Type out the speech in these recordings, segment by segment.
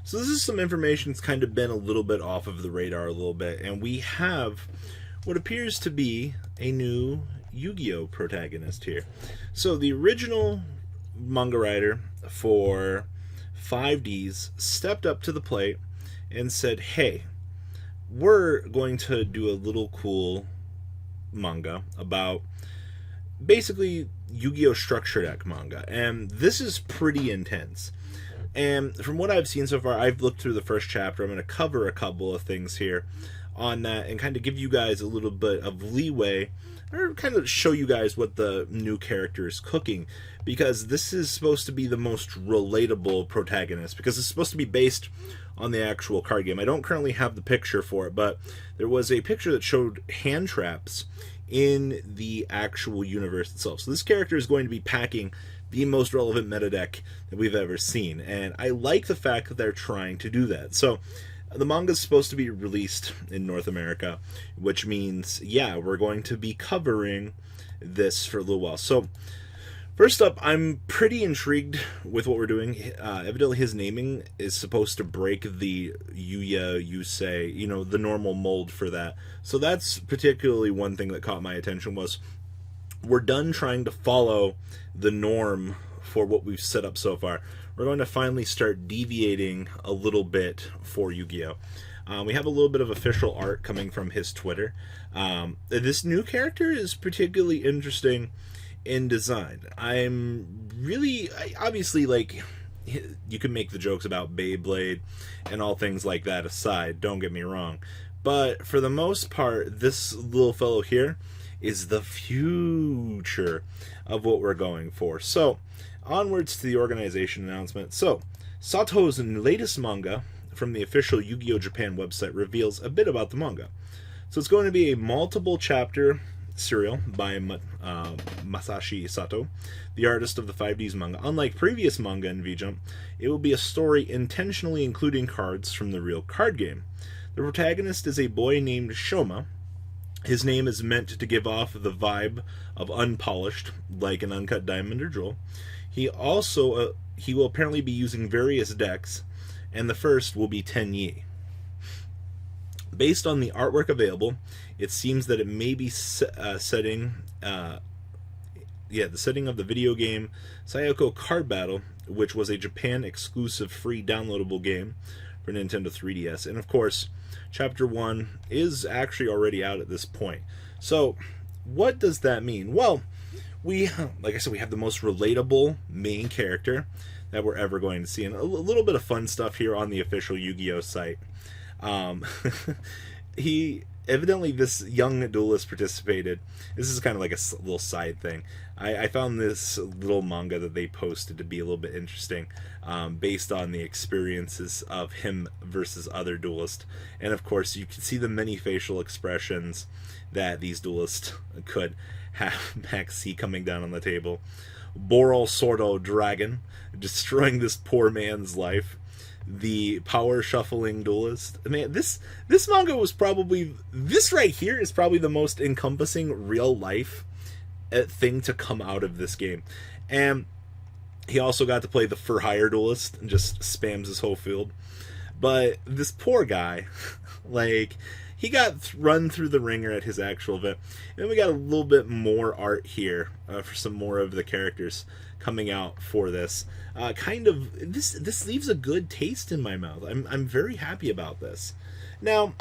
So this is some information that's kind of been a little bit off of the radar a little bit, and we have what appears to be a new Yu-Gi-Oh protagonist here. So the original manga writer for 5Ds stepped up to the plate and said, hey, we're going to do a little cool manga about basically Yu-Gi-Oh structure deck manga, and this is pretty intense. And from what I've seen so far, I've looked through the first chapter. I'm going to cover a couple of things here on that and kind of give you guys a little bit of leeway, or kind of show you guys what the new character is cooking, because this is supposed to be the most relatable protagonist, because it's supposed to be based on the actual card game. I don't currently have the picture for it, but there was a picture that showed hand traps in the actual universe itself. So this character is going to be packing the most relevant meta deck that we've ever seen, and I like the fact that they're trying to do that. So the manga is supposed to be released in North America, which means, yeah, we're going to be covering this for a little while. So first up, I'm pretty intrigued with what we're doing. Evidently his naming is supposed to break the Yuya, Yusei, you know, the normal mold for that. So that's particularly one thing that caught my attention, was we're done trying to follow the norm for what we've set up so far. We're going to finally start deviating a little bit for Yu-Gi-Oh! We have a little bit of official art coming from his Twitter. This new character is particularly interesting in design. Obviously, like, you can make the jokes about Beyblade and all things like that aside, don't get me wrong. But for the most part, this little fellow here is the future of what we're going for. So, onwards to the organization announcement. So, Sato's latest manga from the official Yu-Gi-Oh! Japan website reveals a bit about the manga. So it's going to be a multiple chapter serial by Masashi Sato, the artist of the 5Ds manga. Unlike previous manga in V-Jump, it will be a story intentionally including cards from the real card game. The protagonist is a boy named Shouma. His name is meant to give off the vibe of unpolished, like an uncut diamond or jewel. He will apparently be using various decks, and the first will be Tenyi. Based on the artwork available, it seems that it may be the setting of the video game Sayoko Card Battle, which was a Japan exclusive free downloadable game for Nintendo 3DS. And of course, Chapter 1 is actually already out at this point. So, what does that mean? Well, like I said, we have the most relatable main character that we're ever going to see. And a little bit of fun stuff here on the official Yu-Gi-Oh! Site. Evidently this young duelist participated. This is kind of like a little side thing. I found this little manga that they posted to be a little bit interesting, based on the experiences of him versus other duelists. And of course, you can see the many facial expressions that these duelists could have. Max C coming down on the table. Boral Sordo Dragon, destroying this poor man's life. The power shuffling duelist. Man, this manga was probably, this right here is probably the most encompassing real life thing to come out of this game. And he also got to play the for hire duelist and just spams his whole field. But this poor guy, like, he got run through the ringer at his actual event. And then we got a little bit more art here for some more of the characters coming out for this. This leaves a good taste in my mouth. I'm very happy about this. Now,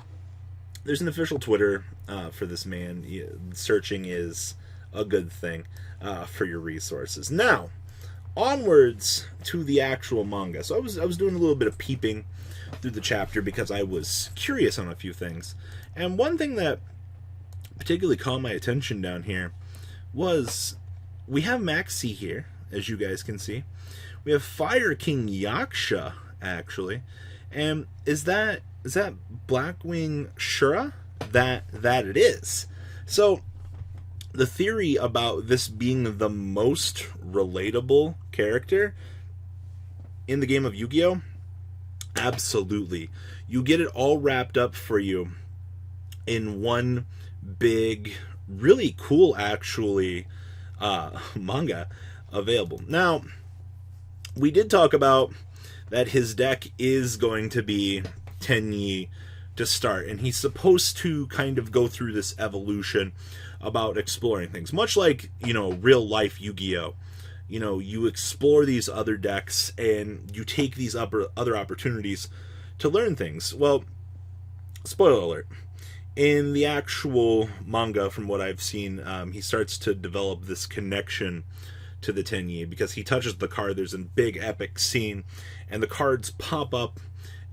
there's an official Twitter for this man. Searching is a good thing for your resources. Now, onwards to the actual manga. So I was doing a little bit of peeping through the chapter because I was curious on a few things. And one thing that particularly caught my attention down here was we have Maxi here, as you guys can see. We have Fire King Yaksha, actually. And is that Blackwing Shura? That it is. So the theory about this being the most relatable character in the game of Yu-Gi-Oh! Absolutely. You get it all wrapped up for you in one big, really cool, actually, manga available. Now, we did talk about that his deck is going to be Tenyi to start, and he's supposed to kind of go through this evolution about exploring things, much like, you know, real life Yu-Gi-Oh. You know, you explore these other decks and you take these other opportunities to learn things. Well, spoiler alert, in the actual manga, from what I've seen, he starts to develop this connection to the Tenyi because he touches the card. There's a big epic scene and the cards pop up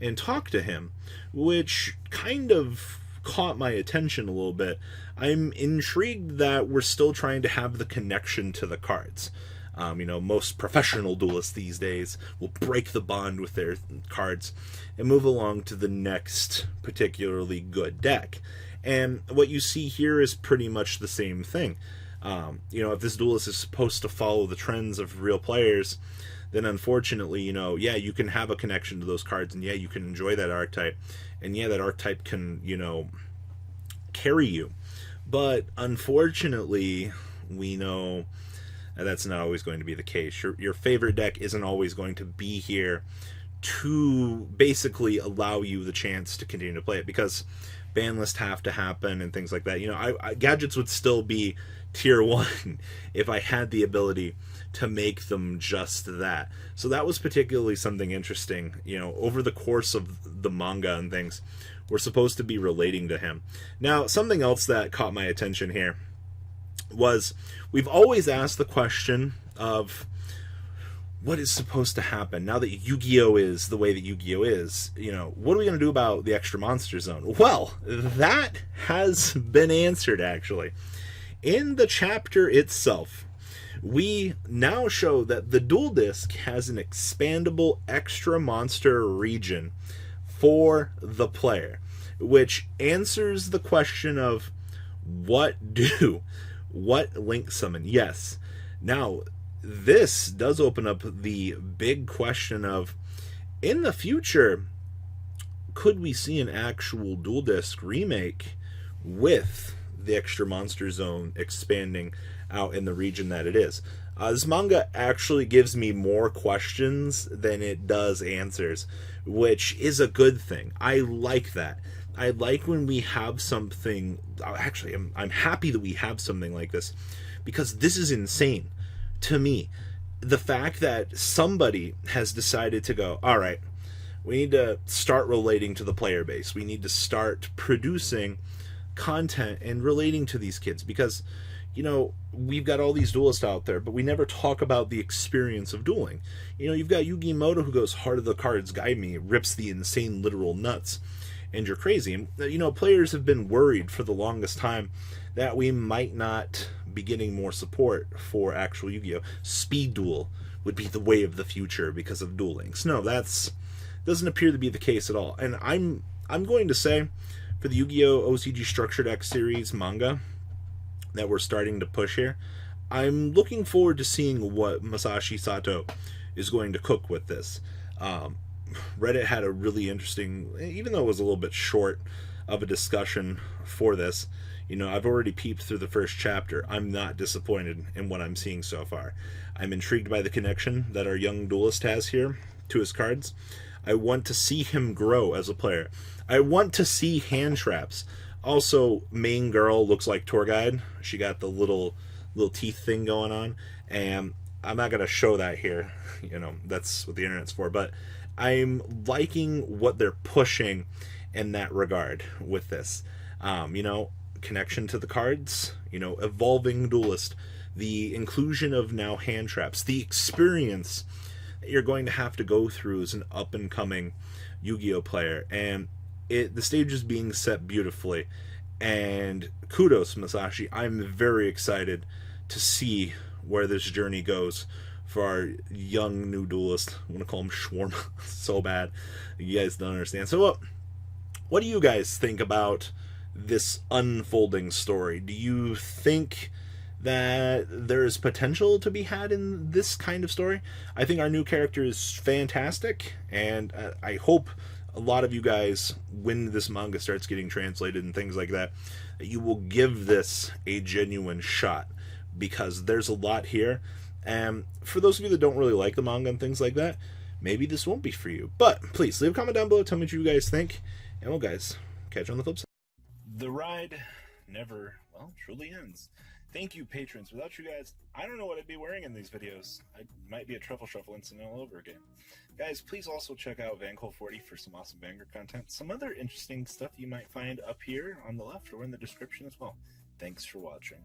and talk to him, which kind of caught my attention a little bit. I'm intrigued that we're still trying to have the connection to the cards. You know, most professional duelists these days will break the bond with their cards and move along to the next particularly good deck. And what you see here is pretty much the same thing. You know, if this duelist is supposed to follow the trends of real players, then unfortunately, you know, yeah, you can have a connection to those cards, and yeah, you can enjoy that archetype, and yeah, that archetype can, you know, carry you. But unfortunately, we know that's not always going to be the case. Your favorite deck isn't always going to be here to basically allow you the chance to continue to play it, because ban lists have to happen and things like that. You know, gadgets would still be tier 1 if I had the ability to make them just that. So that was particularly something interesting. You know, over the course of the manga and things, we're supposed to be relating to him. Now, something else that caught my attention here was, we've always asked the question of what is supposed to happen now that Yu-Gi-Oh is the way that Yu-Gi-Oh is. You know, what are we going to do about the extra monster zone? Well, that has been answered, actually. In the chapter itself, we now show that the Duel Disk has an expandable extra monster region for the player, which answers the question of what link summon. Yes. Now, this does open up the big question of, in the future, could we see an actual Duel Disk remake with the extra monster zone expanding out in the region that it is? This manga actually gives me more questions than it does answers, which is a good thing. I like that. I like when we have something. Actually, I'm happy that we have something like this, because this is insane to me. The fact that somebody has decided to go, all right, we need to start relating to the player base. We need to start producing content and relating to these kids, because, you know, we've got all these duelists out there, but we never talk about the experience of dueling. You know, you've got Yugi Moto, who goes, heart of the cards guide me, rips the insane literal nuts, and you're crazy. And, you know, players have been worried for the longest time that we might not be getting more support for actual Yu-Gi-Oh. Speed duel would be the way of the future because of Duel Links. No, that's doesn't appear to be the case at all. And I'm going to say, for the Yu-Gi-Oh! OCG Structured X series manga that we're starting to push here, I'm looking forward to seeing what Masashi Sato is going to cook with this. Reddit had a really interesting, even though it was a little bit short of a discussion for this, you know, I've already peeped through the first chapter. I'm not disappointed in what I'm seeing so far. I'm intrigued by the connection that our young duelist has here to his cards. I want to see him grow as a player. I want to see hand traps. Also, main girl looks like tour guide. She got the little teeth thing going on, and I'm not going to show that here. You know, that's what the internet's for. But I'm liking what they're pushing in that regard with this. You know, connection to the cards, you know, evolving duelist, the inclusion of now hand traps, the experience that you're going to have to go through as an up-and-coming Yu-Gi-Oh player, and the stage is being set beautifully, and kudos, Masashi. I'm very excited to see where this journey goes for our young new duelist. I want to call him Shawarma so bad. You guys don't understand. So what do you guys think about this unfolding story? Do you think that there is potential to be had in this kind of story? I think our new character is fantastic, and I hope a lot of you guys, when this manga starts getting translated and things like that, you will give this a genuine shot, because there's a lot here. And for those of you that don't really like the manga and things like that, maybe this won't be for you. But please leave a comment down below, tell me what you guys think, and well guys, catch you on the flip side. The ride never, well, truly ends. Thank you, patrons. Without you guys, I don't know what I'd be wearing in these videos. I might be a truffle shuffle incident all over again. Guys, please also check out VanCole40 for some awesome Vanguard content. Some other interesting stuff you might find up here on the left or in the description as well. Thanks for watching.